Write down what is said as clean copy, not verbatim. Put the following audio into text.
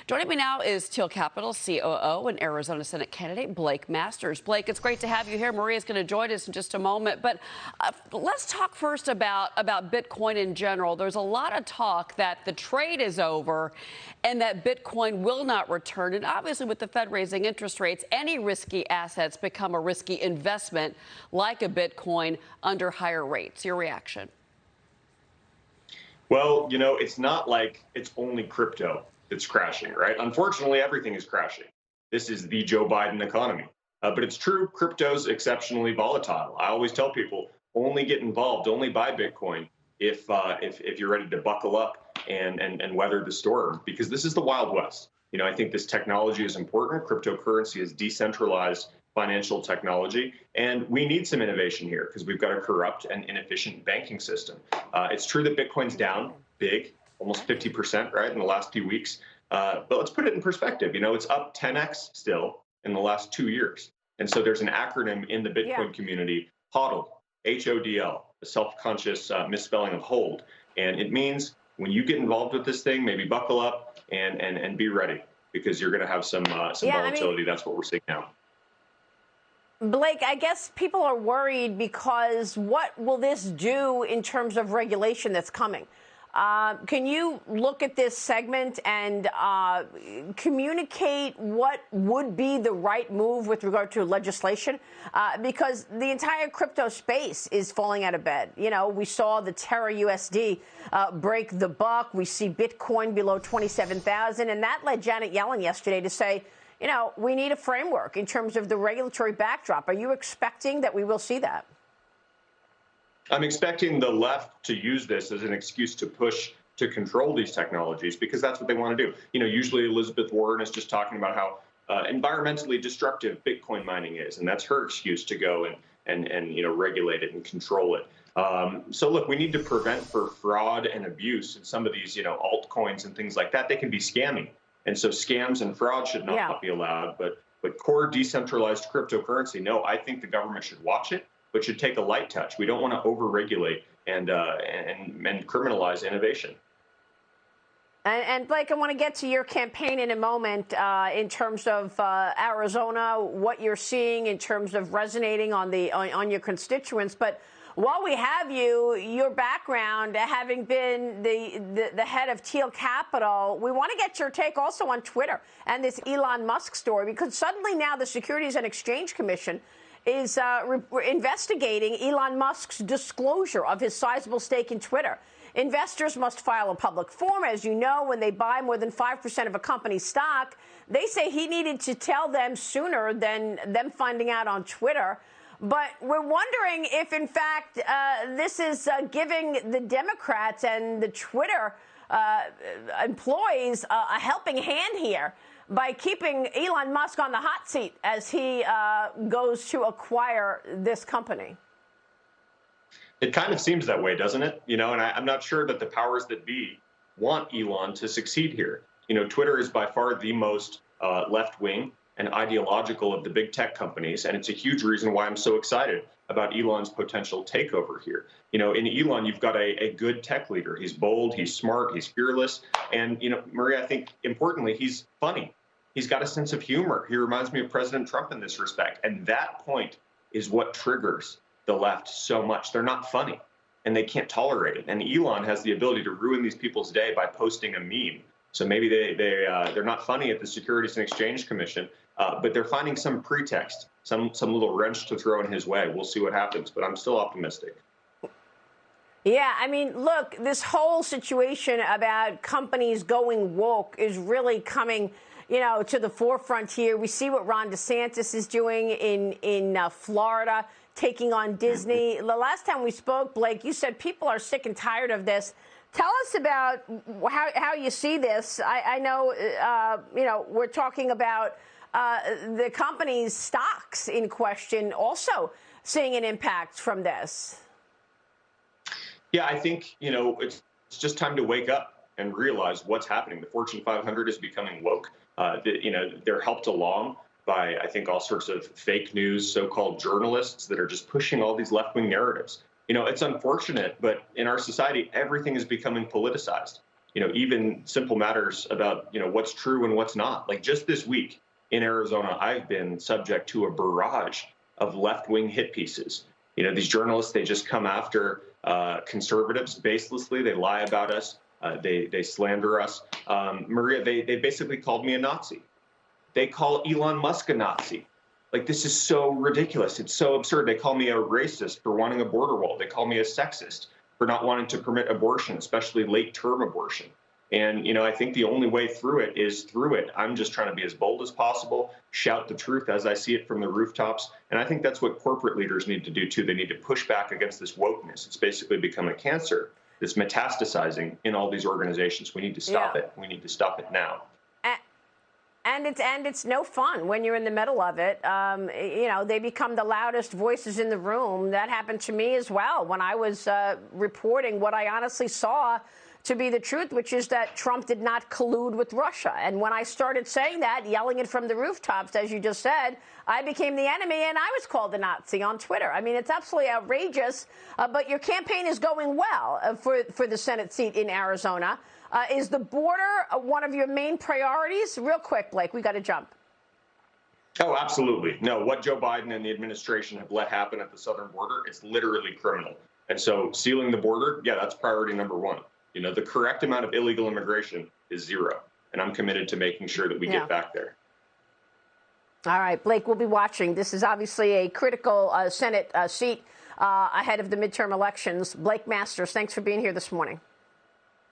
Joining me now is Teal Capital COO and Arizona Senate candidate Blake Masters. Blake, it's great to have you here. Maria's going to join us in just a moment. But let's talk first about Bitcoin in general. There's a lot of talk that the trade is over and that Bitcoin will not return. And obviously, with the Fed raising interest rates, any risky assets become a risky investment like a Bitcoin under higher rates. Your reaction? Well, it's not like it's only crypto that's crashing, right? Unfortunately, everything is crashing. This is the Joe Biden economy. But it's true, crypto's exceptionally volatile. I always tell people, only get involved, only buy Bitcoin if you're ready to buckle up and weather the storm, because this is the Wild West. I think this technology is important. Cryptocurrency is decentralized financial technology, and we need some innovation here because we've got a corrupt and inefficient banking system. It's true that Bitcoin's down big, almost 50%, right, in the last few weeks. But let's put it in perspective. It's up 10x still in the last 2 years. And so there's an acronym in the Bitcoin community, HODL, HODL, a self-conscious misspelling of hold. And it means when you get involved with this thing, maybe buckle up and be ready, because you're going to have some volatility. That's what we're seeing now. Blake, I guess people are worried because what will this do in terms of regulation that's coming? Can you look at this segment and communicate what would be the right move with regard to legislation? Because the entire crypto space is falling out of bed. We saw the Terra USD break the buck. We see Bitcoin below 27,000. And that led Janet Yellen yesterday to say, we need a framework in terms of the regulatory backdrop. Are you expecting that we will see that? I'm expecting the left to use this as an excuse to push to control these technologies, because that's what they want to do. Usually Elizabeth Warren is just talking about how environmentally destructive Bitcoin mining is, and that's her excuse to go and regulate it and control it. So look, we need to prevent for fraud and abuse in some of these altcoins and things like that. They can be scammy. And so scams and fraud should not be allowed. But core decentralized cryptocurrency, no, I think the government should watch it, but should take a light touch. We don't want to over-regulate and criminalize innovation. And Blake, I want to get to your campaign in a moment in terms of Arizona, what you're seeing in terms of resonating on your constituents. But while we have you, your background, having been the head of Teal Capital, we want to get your take also on Twitter and this Elon Musk story, because suddenly now the Securities and Exchange Commission is investigating Elon Musk's disclosure of his sizable stake in Twitter. Investors must file a public form, as you know, when they buy more than 5% of a company's stock. They say he needed to tell them sooner than them finding out on Twitter. But we're wondering if, in fact, this is giving the Democrats and the Twitter employees a helping hand here by keeping Elon Musk on the hot seat as he goes to acquire this company. It kind of seems that way, doesn't it? And I'm not sure that the powers that be want Elon to succeed here. Twitter is by far the most left-wing and ideological of the big tech companies. And it's a huge reason why I'm so excited about Elon's potential takeover here. In Elon, you've got a good tech leader. He's bold, he's smart, he's fearless. And, Maria, I think importantly, he's funny. He's got a sense of humor. He reminds me of President Trump in this respect. And that point is what triggers the left so much. They're not funny and they can't tolerate it. And Elon has the ability to ruin these people's day by posting a meme. So maybe they're not funny at the Securities and Exchange Commission, but they're finding some pretext, some little wrench to throw in his way. We'll see what happens, but I'm still optimistic. Yeah, look, this whole situation about companies going woke is really coming, to the forefront here. We see what Ron DeSantis is doing in Florida, taking on Disney. The last time we spoke, Blake, you said people are sick and tired of this. Tell us about how you see this. I know, we're talking about the company's stocks in question also seeing an impact from this. Yeah, I think, it's just time to wake up and realize what's happening. The Fortune 500 is becoming woke. They're helped along by, I think, all sorts of fake news, so-called journalists that are just pushing all these left-wing narratives. It's unfortunate, but in our society, everything is becoming politicized. even simple matters about, what's true and what's not. Like just this week in Arizona, I've been subject to a barrage of left-wing hit pieces. These journalists, they just come after conservatives baselessly. They lie about us. They slander us. Maria, they basically called me a Nazi. They call Elon Musk a Nazi. Like, this is so ridiculous. It's so absurd. They call me a racist for wanting a border wall. They call me a sexist for not wanting to permit abortion, especially late-term abortion. And, I think the only way through it is through it. I'm just trying to be as bold as possible, shout the truth as I see it from the rooftops. And I think that's what corporate leaders need to do, too. They need to push back against this wokeness. It's basically become a cancer that's metastasizing in all these organizations. We need to stop it. We need to stop it now. And it's no fun when you're in the middle of it. They become the loudest voices in the room. That happened to me as well when I was reporting what I honestly saw to be the truth, which is that Trump did not collude with Russia. And when I started saying that, yelling it from the rooftops, as you just said, I became the enemy, and I was called a Nazi on Twitter. I mean, it's absolutely outrageous. But your campaign is going well for the Senate seat in Arizona. Is the border one of your main priorities? Real quick, Blake, we got to jump. Oh, absolutely. No, what Joe Biden and the administration have let happen at the southern border, it's literally criminal. And so sealing the border, that's priority number one. The correct amount of illegal immigration is 0. And I'm committed to making sure that we get back there. All right, Blake, we'll be watching. This is obviously a critical Senate seat ahead of the midterm elections. Blake Masters, thanks for being here this morning.